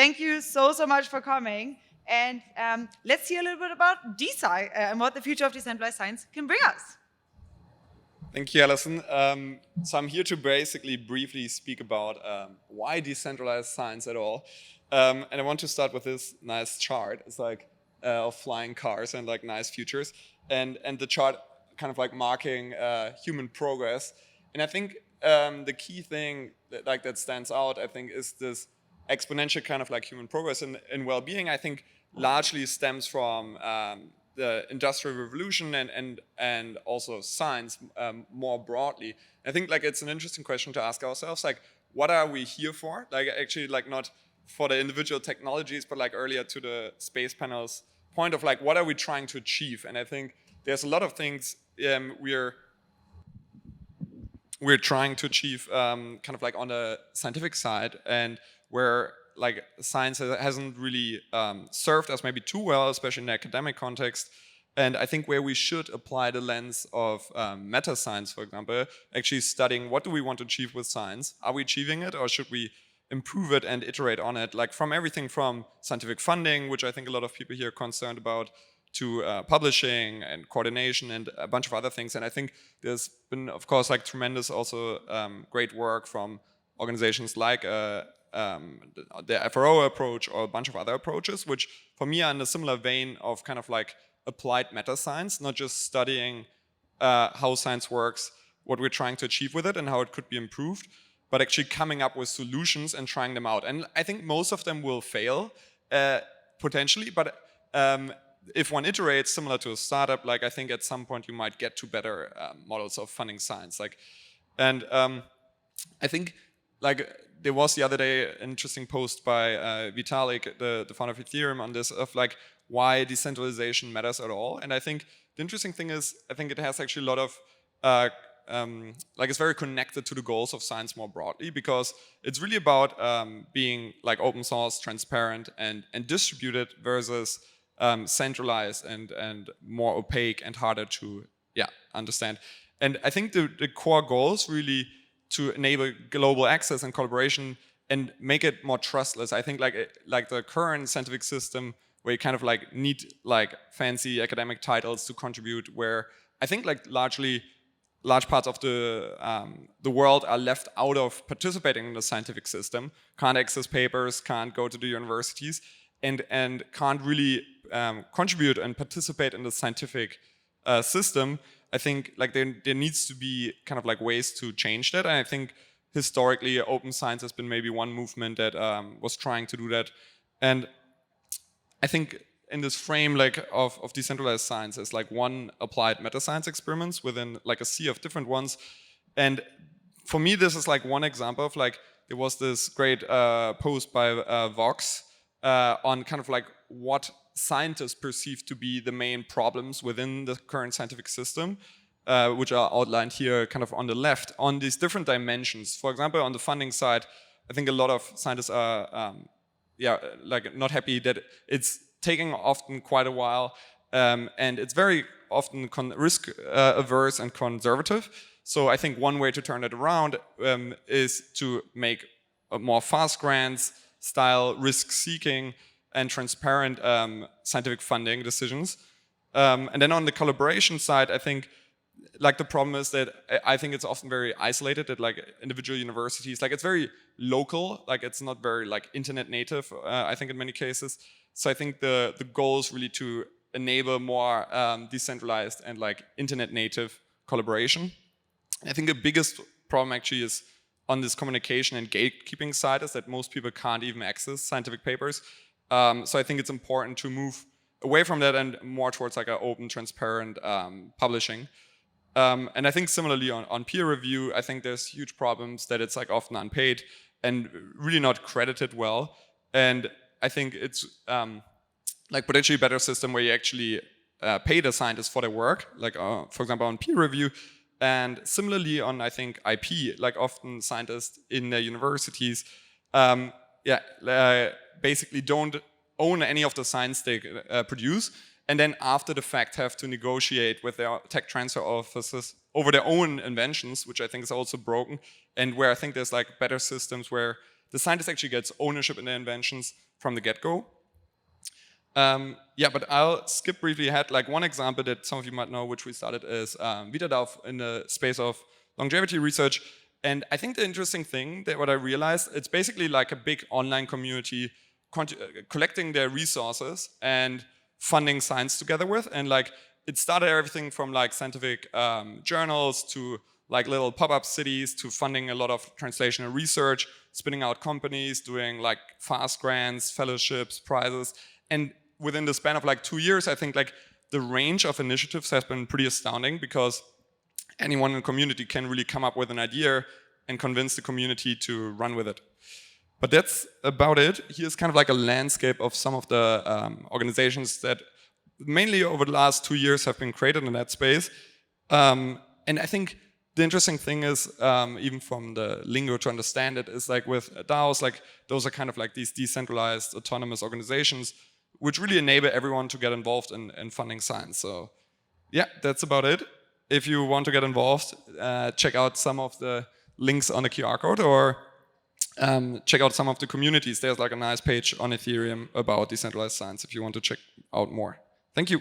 thank you so much for coming. And let's hear a little bit about DeSci and what the future of decentralized science can bring us. Thank you, Alison. So I'm here to basically briefly speak about why decentralized science at all. And I want to start with this nice chart. It's like of flying cars and like nice futures. And the chart kind of like marking human progress. And I think the key thing that stands out, I think, is this exponential kind of like human progress in well-being. I think largely stems from the Industrial Revolution and also science more broadly. I think like it's an interesting question to ask ourselves, like, what are we here for? Like actually like not for the individual technologies, but like earlier to the space panel's point of like, what are we trying to achieve? And I think there's a lot of things we're trying to achieve kind of like on the scientific side, and where like science hasn't really served us maybe too well, especially in the academic context. And I think where we should apply the lens of Metascience, for example, actually studying what do we want to achieve with science? Are we achieving it, or should we improve it and iterate on it? Like from everything from scientific funding, which I think a lot of people here are concerned about, to publishing and coordination and a bunch of other things. And I think there's been, of course, like tremendous also great work from organizations like the FRO approach or a bunch of other approaches, which for me are in a similar vein of kind of like applied meta science, not just studying how science works, what we're trying to achieve with it and how it could be improved, but actually coming up with solutions and trying them out. And I think most of them will fail potentially, but if one iterates similar to a startup, like I think at some point you might get to better models of funding science. Like, and I think like there was the other day an interesting post by Vitalik, the founder of Ethereum, on this of like why decentralization matters at all. And I think the interesting thing is I think it has actually a lot of like it's very connected to the goals of science more broadly, because it's really about being like open source, transparent, and distributed versus centralized and more opaque and harder to understand. And I think the core goals really to enable global access and collaboration and make it more trustless. I think like the current scientific system where you kind of like need like fancy academic titles to contribute, where I think like large parts of the world are left out of participating in the scientific system, can't access papers, can't go to the universities, and can't really contribute and participate in the scientific system. I think like there needs to be kind of like ways to change that. And I think historically open science has been maybe one movement that was trying to do that. And I think in this frame like of decentralized science is like one applied meta science experiments within like a sea of different ones. And for me, this is like one example of like, there was this great post by Vox on kind of like what scientists perceive to be the main problems within the current scientific system, which are outlined here kind of on the left on these different dimensions. For example, on the funding side, I think a lot of scientists are like not happy that it's taking often quite a while, and it's very often risk averse and conservative. So I think one way to turn it around is to make more fast grants style, risk seeking, and transparent scientific funding decisions. And then on the collaboration side, I think like the problem is that I think it's often very isolated at like individual universities. Like it's very local, like it's not very like internet native, I think in many cases. So I think the goal is really to enable more decentralized and like internet native collaboration. I think the biggest problem actually is on this communication and gatekeeping side is that most people can't even access scientific papers. So I think it's important to move away from that and more towards like an open, transparent publishing. And I think similarly on peer review, I think there's huge problems that it's like often unpaid and really not credited well. And I think it's like potentially a better system where you actually pay the scientists for their work, like for example on peer review. And similarly on, I think, IP, like often scientists in their universities, basically don't own any of the science they produce, and then after the fact have to negotiate with their tech transfer offices over their own inventions, which I think is also broken, and where I think there's like better systems where the scientist actually gets ownership in their inventions from the get-go. Yeah, but I'll skip briefly ahead. Like one example that some of you might know, which we started, is VitaDAO in the space of longevity research. And I think the interesting thing that what I realized, it's basically like a big online community collecting their resources and funding science together with. And like it started everything from like scientific journals to like little pop-up cities to funding a lot of translational research, spinning out companies, doing like fast grants, fellowships, prizes. And within the span of like 2 years, I think like the range of initiatives has been pretty astounding, because anyone in the community can really come up with an idea and convince the community to run with it. But that's about it. Here's kind of like a landscape of some of the organizations that mainly over the last 2 years have been created in that space. And I think the interesting thing is, even from the lingo to understand it, is like with DAOs, like those are kind of like these decentralized autonomous organizations which really enable everyone to get involved in funding science. So yeah, that's about it. If you want to get involved, check out some of the links on the QR code, or check out some of the communities. There's like a nice page on Ethereum about decentralized science if you want to check out more. Thank you.